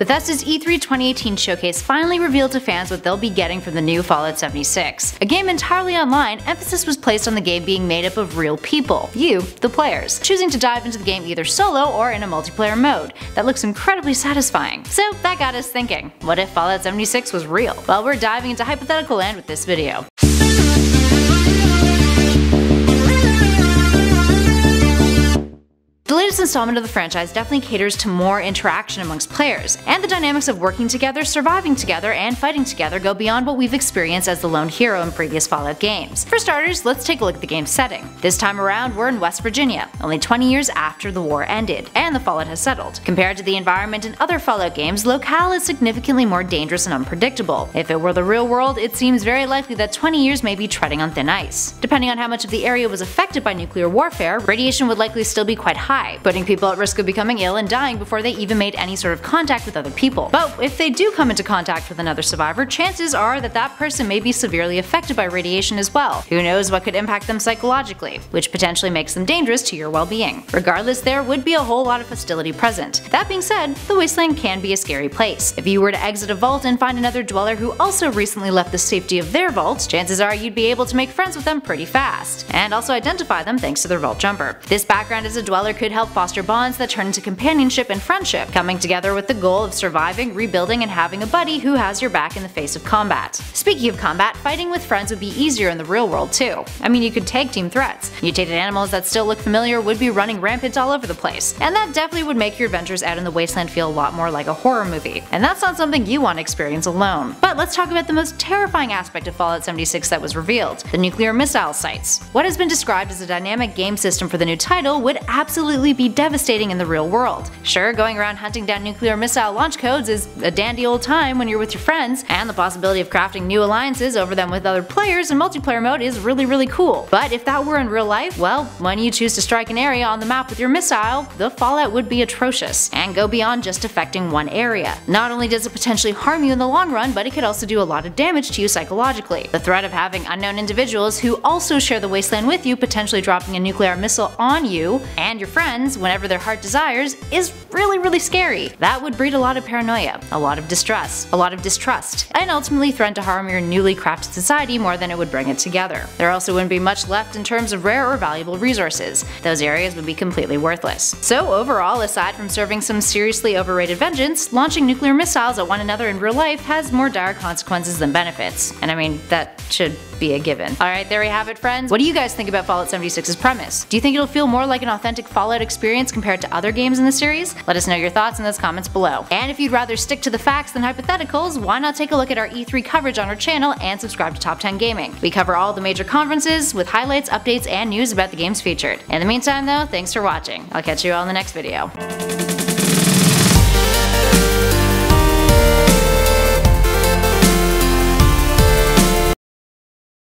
Bethesda's E3 2018 showcase finally revealed to fans what they'll be getting from the new Fallout 76. A game entirely online, emphasis was placed on the game being made up of real people, you, the players, choosing to dive into the game either solo or in a multiplayer mode. That looks incredibly satisfying. So that got us thinking, what if Fallout 76 was real? Well, we're diving into hypothetical land with this video. The latest installment of the franchise definitely caters to more interaction amongst players, and the dynamics of working together, surviving together, and fighting together go beyond what we've experienced as the lone hero in previous Fallout games. For starters, let's take a look at the game's setting. This time around, we're in West Virginia, only 20 years after the war ended, and the Fallout has settled. Compared to the environment in other Fallout games, locale is significantly more dangerous and unpredictable. If it were the real world, it seems very likely that 20 years may be treading on thin ice. Depending on how much of the area was affected by nuclear warfare, radiation would likely still be quite high, putting people at risk of becoming ill and dying before they even made any sort of contact with other people. But if they do come into contact with another survivor, chances are that that person may be severely affected by radiation as well. Who knows what could impact them psychologically, which potentially makes them dangerous to your well-being. Regardless, there would be a whole lot of hostility present. That being said, the wasteland can be a scary place. If you were to exit a vault and find another dweller who also recently left the safety of their vault, chances are you'd be able to make friends with them pretty fast, and also identify them thanks to their vault jumper. This background as a dweller could help foster bonds that turn into companionship and friendship, coming together with the goal of surviving, rebuilding, and having a buddy who has your back in the face of combat. Speaking of combat, fighting with friends would be easier in the real world too. I mean, you could tag team threats. Mutated animals that still look familiar would be running rampant all over the place, and that definitely would make your adventures out in the wasteland feel a lot more like a horror movie. And that's not something you want to experience alone. But let's talk about the most terrifying aspect of Fallout 76 that was revealed: the nuclear missile sites. What has been described as a dynamic game system for the new title would absolutely be devastating in the real world. Sure, going around hunting down nuclear missile launch codes is a dandy old time when you're with your friends, and the possibility of crafting new alliances over them with other players in multiplayer mode is really cool. But if that were in real life, well, when you choose to strike an area on the map with your missile, the fallout would be atrocious, and go beyond just affecting one area. Not only does it potentially harm you in the long run, but it could also do a lot of damage to you psychologically. The threat of having unknown individuals who also share the wasteland with you potentially dropping a nuclear missile on you and your friends whenever their heart desires is really scary. That would breed a lot of paranoia, a lot of distress, a lot of distrust, and ultimately threaten to harm your newly crafted society more than it would bring it together. There also wouldn't be much left in terms of rare or valuable resources. Those areas would be completely worthless. So overall, aside from serving some seriously overrated vengeance, launching nuclear missiles at one another in real life has more dire consequences than benefits. And I mean, that should be a given. Alright, there we have it, friends. What do you guys think about Fallout 76's premise? Do you think it'll feel more like an authentic Fallout experience compared to other games in the series? Let us know your thoughts in those comments below. And if you'd rather stick to the facts than hypotheticals, why not take a look at our E3 coverage on our channel and subscribe to Top 10 Gaming. We cover all the major conferences with highlights, updates, and news about the games featured. In the meantime though, thanks for watching. I'll catch you all in the next video.